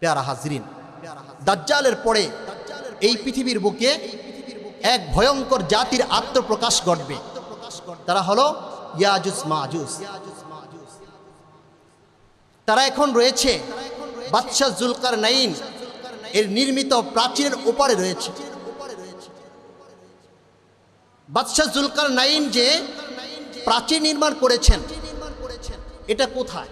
প্যারা হাজরিন, দাজ্জালের পরে এই পৃথিবীর বুকে এক ভয়ঙ্কর জাতির আত্মপ্রকাশ ঘটবে। তারা হলো ইয়াজুজ মাজুজ। তারা এখন রয়েছে বাদশাহ জুলকারনাইন এর নির্মিত প্রাচীরের ওপারে রয়েছে। বাদশাহ জুলকারনাইন যে প্রাচীর নির্মাণ করেছেন, এটা কোথায়?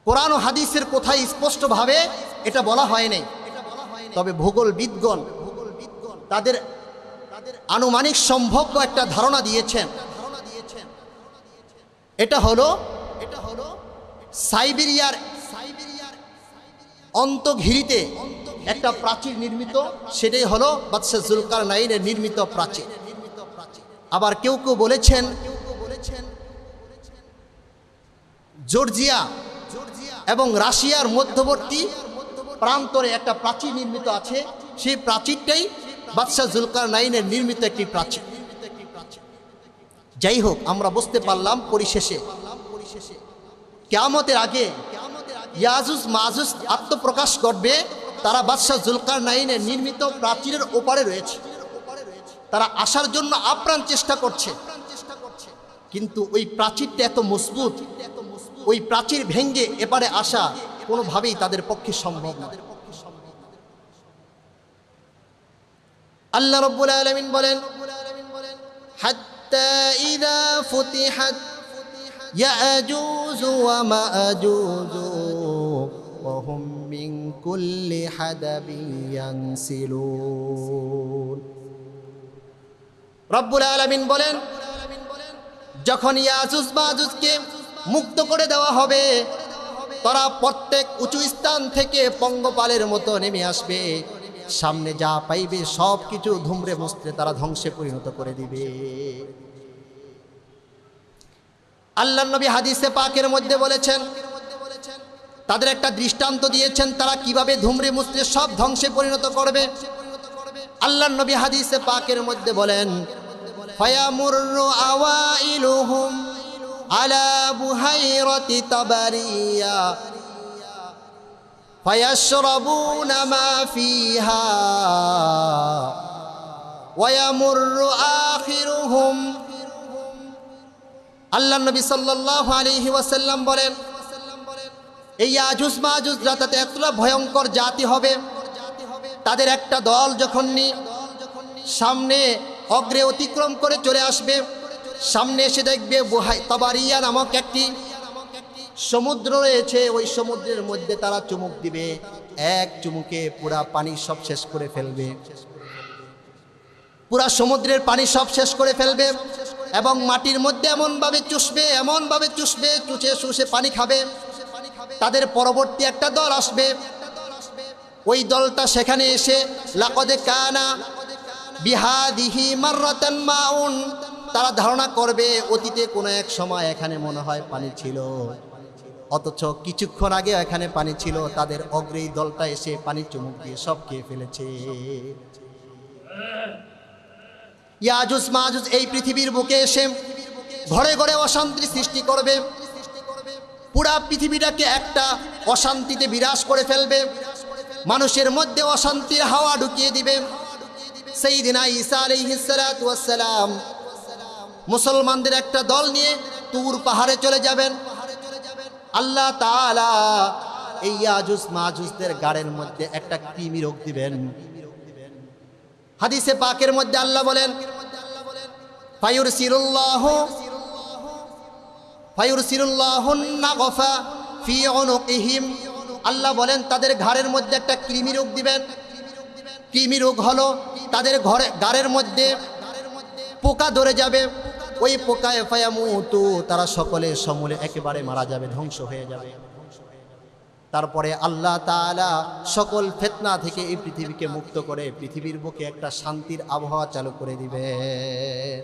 কোরআন ও হাদিসের কোথায় স্পষ্টভাবে এটা বলা হয় নাই। তবে ভূগোলবিদগণ তাদের আনুমানিক সম্ভাব্য একটা ধারণা দিয়েছেন। এটা হলো সাইবেরিয়ার অন্তর্ঘিরিতে একটা প্রাচীর নির্মিত, সেটাই হলো বাদশাহ জুলকারনাইনের নির্মিত প্রাচীর। আবার কেউ কেউ বলেছেন জর্জিয়া এবং রাশিয়ার মধ্যবর্তী প্রান্তরে একটা প্রাচীর নির্মিত আছে, সেই প্রাচীরটাই বাদশাহ জুলকারনাইনের নির্মিত একটি প্রাচীর। যাই হোক, আমরা বুঝতে পারলাম পরিশেষে কিয়ামতের আগে ইয়াজুজ মাজুজ আত্মপ্রকাশ করবে। তারা বাদশাহ জুলকারনাইনের নির্মিত প্রাচীরের ওপারে রয়েছে। তারা আসার জন্য আপ্রাণ চেষ্টা করছে, কিন্তু ওই প্রাচীরটা এত মজবুত, ওই প্রাচীর ভেঙ্গে এপারে আসা কোনোভাবেই তাদের পক্ষে সম্ভব না। আল্লাহ রাব্বুল আলামিন বলেন, হাত্তা ইযা ফুতিহাত ইয়াজুজ ওয়া মাজুজ ওয়া হুম মিন কুল্লি হাদাবিন ইয়ানসিলুন। রাব্বুল আলামিন বলেন, যখন ইয়াজুজ মাজুজকে মুক্ত করে দেওয়া হবে, তারা প্রত্যেক উঁচু স্থান থেকে পঙ্গপালের মতো নেমে আসবে। সামনে যা পাইবে সব কিছু ধুমরে মুচড়ে তারা ধ্বংসে পরিণত করে দিবে। আল্লাহর নবী হাদিসে পাকের মধ্যে বলেছেন, তাদের একটা দৃষ্টান্ত দিয়েছেন তারা কিভাবে ধুমরে মুচড়ে সব ধ্বংসে পরিণত করবে। আল্লাহর নবী হাদিসে পাকের মধ্যে বলেন, ফায়ামুরু আওয়াইলুহুম আলা বুহাইরাতি তাবারিয়া ফায়াশরাবুনা মা ফিহা ওয়া ইয়ামুরু আখিরুহুম। আল্লাহর নবী সাল্লাল্লাহু আলাইহি ওয়াসাল্লাম বলেন, এই ইয়াজুজ মাজুজরা তাতে এতটা ভয়ঙ্কর জাতি হবে, তাদের একটা দল যখন সামনে অগ্রে অতিক্রম করে চলে আসবে, সামনে এসে দেখবে তাবারিয়া নামক একটি সমুদ্র রয়েছে। ওই সমুদ্রের মধ্যে তারা চুমুক দিবে, এক চুমুকে পুরা পানি সব শেষ করে ফেলবে, পুরা সমুদ্রের পানি সব শেষ করে ফেলবে এবং মাটির মধ্যে এমনভাবে চুষবে, চুষে শুষে পানি খাবে। তাদের পরবর্তী একটা দল আসবে, ওই দলটা সেখানে এসে লাকদ কানা বিহাদিহি মাররাতান মাউন, তারা ধারণা করবে অতীতে কোনো এক সময় এখানে মনে হয় পানি ছিল, অথচ কিছুক্ষণ আগে এখানে পানি ছিল। তাদের অগ্রেই দলটা এসে পানি চুমুক দিয়ে সব খেয়ে ফেলেছে। ইয়াজুজ মাজুজ এই পৃথিবীর বুকে এসে ঘরে ঘরে অশান্তি সৃষ্টি করবে, পুরা পৃথিবীটাকে একটা অশান্তিতে বিরাজ করে ফেলবে, মানুষের মধ্যে অশান্তির হাওয়া ঢুকিয়ে দিবে। সাইয়্যিদিনা ঈসা আলাইহিস সালাতু ওয়াস সালাম মুসলমানদের একটা দল নিয়ে তুর পাহাড়ে চলে যাবেন। আল্লাহ তাআলা এই ইয়াজুজ মাজুজদের গাড়ের মধ্যে একটা কৃমি রোগ দিবেন। হাদিসে পাকের মধ্যে আল্লাহ বলেন, ফায়ুরসিলুল্লাহুন নাগফা ফি উনুকিহিম, আল্লাহ বলেন তাদের ঘাড়ের মধ্যে একটা কৃমি রোগ দিবেন। কৃমি রোগ হলো তাদের গাড়ের মধ্যে পোকা ধরে যাবে, ওই পোকায় ফায়ামুতু, তারা সকলে সমূলে একেবারে মারা যাবে, ধ্বংস হয়ে যাবে। তারপরে আল্লাহ তাআলা সকল ফিতনা থেকে এই পৃথিবীকে মুক্ত করে পৃথিবীর বুকে একটা শান্তির আবহাওয়া চালু করে দিবেন।